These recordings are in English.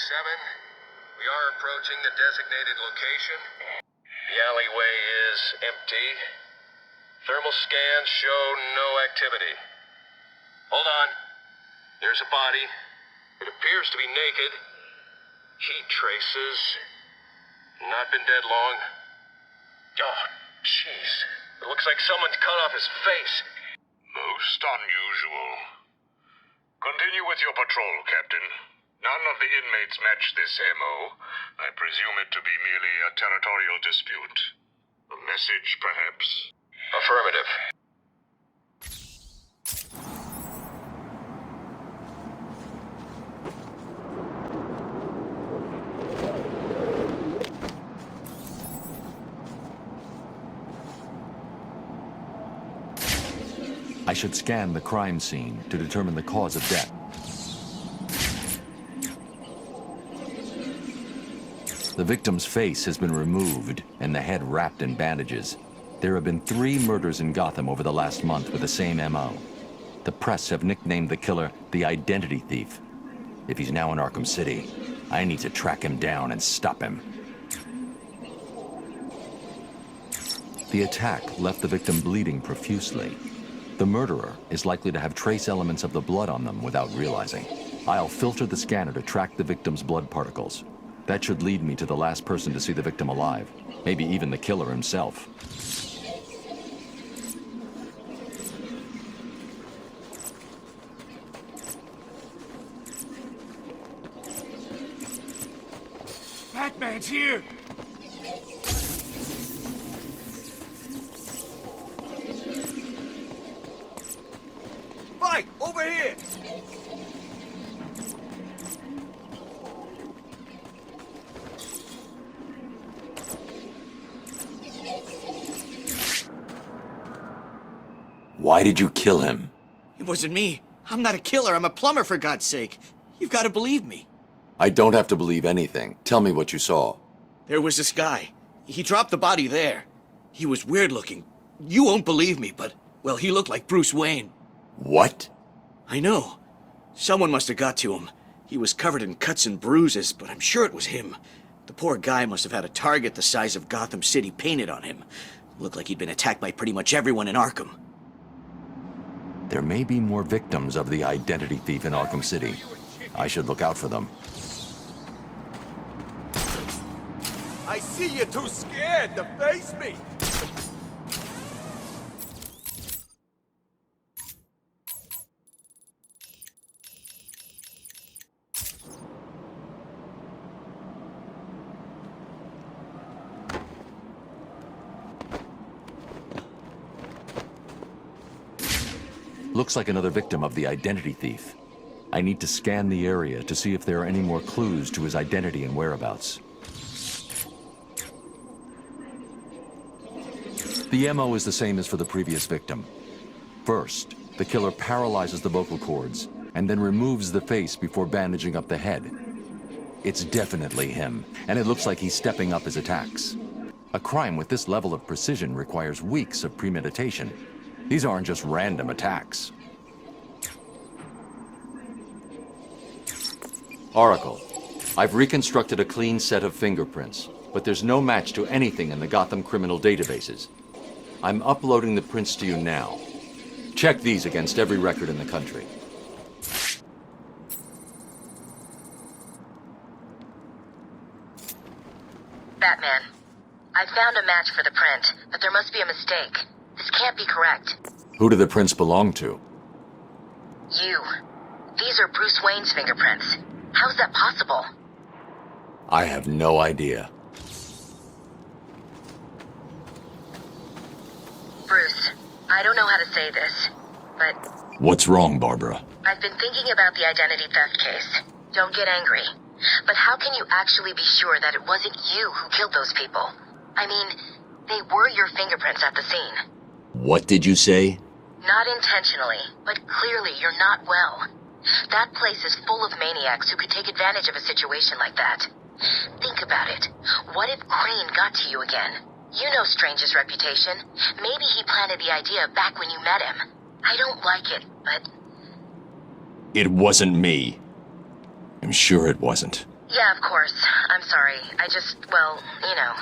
We are approaching the designated location. The alleyway is empty. Thermal scans show no activity. Hold on. There's a body. It appears to be naked. Heat traces. Not been dead long. Oh, jeez. It looks like someone's cut off his face. Most unusual. Continue with your patrol, Captain. None of the inmates match this MO. I presume it to be merely a territorial dispute. A message, perhaps? Affirmative. I should scan the crime scene to determine the cause of death. The victim's face has been removed and the head wrapped in bandages. There have been 3 murders in Gotham over the last month with the same MO. The press have nicknamed the killer the Identity Thief. If he's now in Arkham City, I need to track him down and stop him. The attack left the victim bleeding profusely. The murderer is likely to have trace elements of the blood on them without realizing. I'll filter the scanner to track the victim's blood particles. That should lead me to the last person to see the victim alive. Maybe even the killer himself. Batman's here! Mike, over here! Why did you kill him? It wasn't me. I'm not a killer. I'm a plumber, for God's sake. You've got to believe me. I don't have to believe anything. Tell me what you saw. There was this guy. He dropped the body there. He was weird looking. You won't believe me, but, well, he looked like Bruce Wayne. What? I know. Someone must have got to him. He was covered in cuts and bruises, but I'm sure it was him. The poor guy must have had a target the size of Gotham City painted on him. Looked like he'd been attacked by pretty much everyone in Arkham. There may be more victims of the Identity Thief in Arkham City. I should look out for them. I see you're too scared to face me! Looks like another victim of the Identity Thief. I need to scan the area to see if there are any more clues to his identity and whereabouts. The MO is the same as for the previous victim. First, the killer paralyzes the vocal cords and then removes the face before bandaging up the head. It's definitely him, and it looks like he's stepping up his attacks. A crime with this level of precision requires weeks of premeditation. These aren't just random attacks. Oracle, I've reconstructed a clean set of fingerprints, but there's no match to anything in the Gotham criminal databases. I'm uploading the prints to you now. Check these against every record in the country. Batman, I found a match for the print, but there must be a mistake. This can't be correct. Who do the prints belong to? You. These are Bruce Wayne's fingerprints. How's that possible? I have no idea. Bruce, I don't know how to say this, but What's wrong, Barbara? I've been thinking about the identity theft case. Don't get angry. But how can you actually be sure that it wasn't you who killed those people? I mean, they were your fingerprints at the scene. What did you say? Not intentionally, but clearly you're not well. That place is full of maniacs who could take advantage of a situation like that. Think about it. What if Crane got to you again? You know Strange's reputation. Maybe he planted the idea back when you met him. I don't like it, but... It wasn't me. I'm sure it wasn't. Yeah, of course. I'm sorry. Well, you know.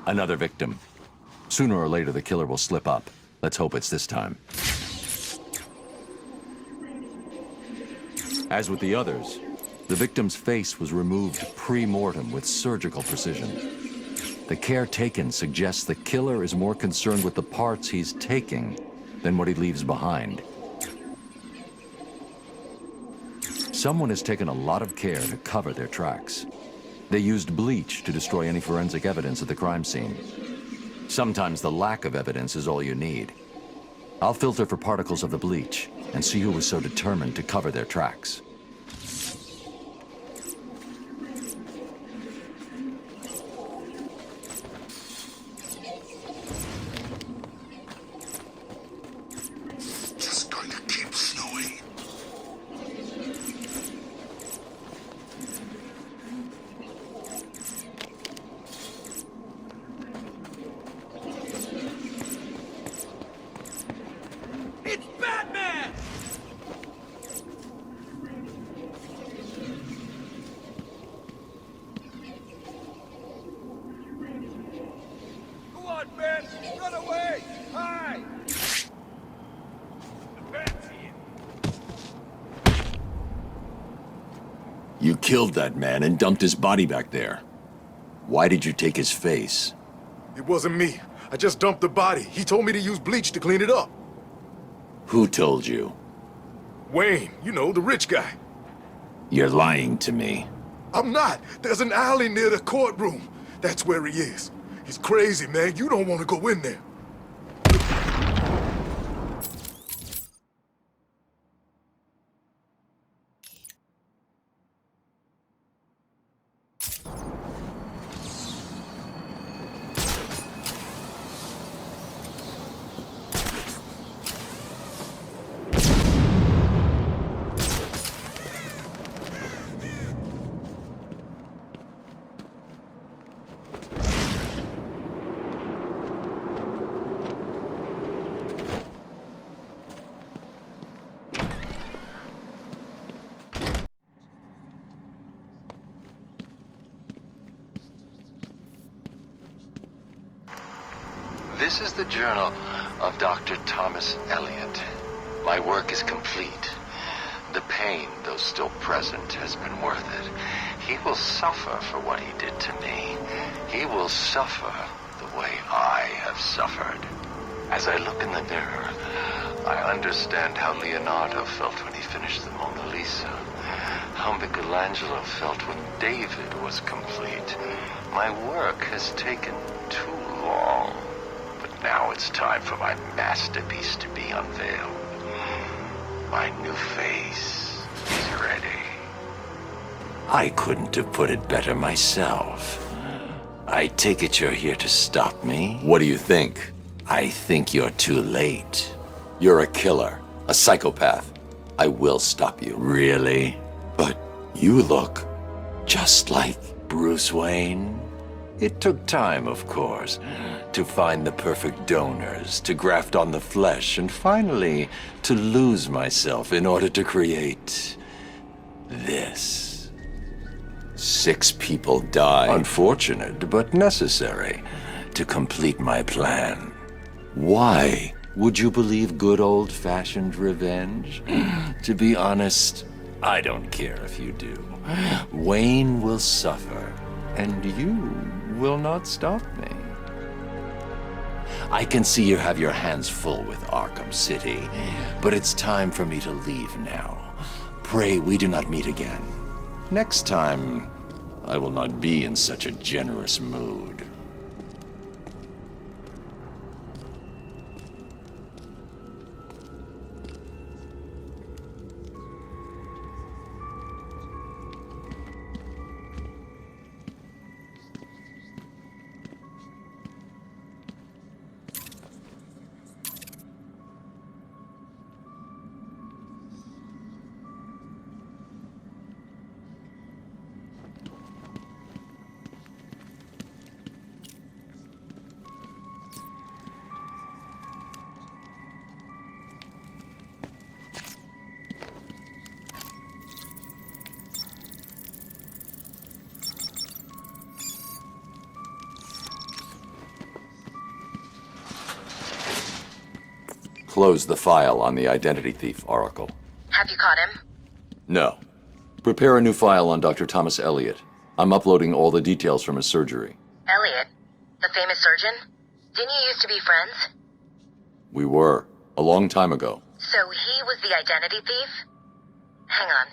Another victim. Sooner or later, the killer will slip up. Let's hope it's this time. As with the others, the victim's face was removed pre-mortem with surgical precision. The care taken suggests the killer is more concerned with the parts he's taking than what he leaves behind. Someone has taken a lot of care to cover their tracks. They used bleach to destroy any forensic evidence at the crime scene. Sometimes the lack of evidence is all you need. I'll filter for particles of the bleach and see who was so determined to cover their tracks. Just going to keep snowing. It's Batman! Go on, Ben! Run away! Hide! The Bat's here. You killed that man and dumped his body back there. Why did you take his face? It wasn't me. I just dumped the body. He told me to use bleach to clean it up. Who told you? Wayne, you know, the rich guy. You're lying to me. I'm not. There's an alley near the courtroom. That's where he is. He's crazy, man. You don't want to go in there. This is the journal of Dr. Thomas Elliot. My work is complete. The pain, though still present, has been worth it. He will suffer for what he did to me. He will suffer the way I have suffered. As I look in the mirror, I understand how Leonardo felt when he finished the Mona Lisa. How Michelangelo felt when David was complete. My work has taken too long. Now it's time for my masterpiece to be unveiled. My new face is ready. I couldn't have put it better myself. I take it you're here to stop me? What do you think? I think you're too late. You're a killer, a psychopath. I will stop you. Really? But you look just like Bruce Wayne. It took time, of course, to find the perfect donors, to graft on the flesh, and finally to lose myself in order to create this. 6 people died. Unfortunate, but necessary to complete my plan. Why would you believe good old-fashioned revenge? To be honest, I don't care if you do. Wayne will suffer, and you will not stop me. I can see you have your hands full with Arkham City, but it's time for me to leave now. Pray we do not meet again. Next time, I will not be in such a generous mood. Close the file on the identity thief, Oracle. Have you caught him? No. Prepare a new file on Dr. Thomas Elliot. I'm uploading all the details from his surgery. Elliot? The famous surgeon? Didn't you used to be friends? We were. A long time ago. So he was the identity thief? Hang on.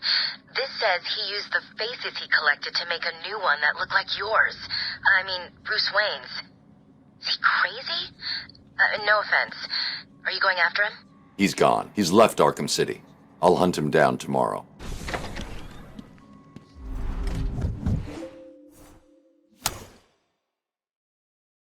This says he used the faces he collected to make a new one that looked like yours. I mean, Bruce Wayne's. Is he crazy? No offense. Are you going after him? He's gone. He's left Arkham City. I'll hunt him down tomorrow.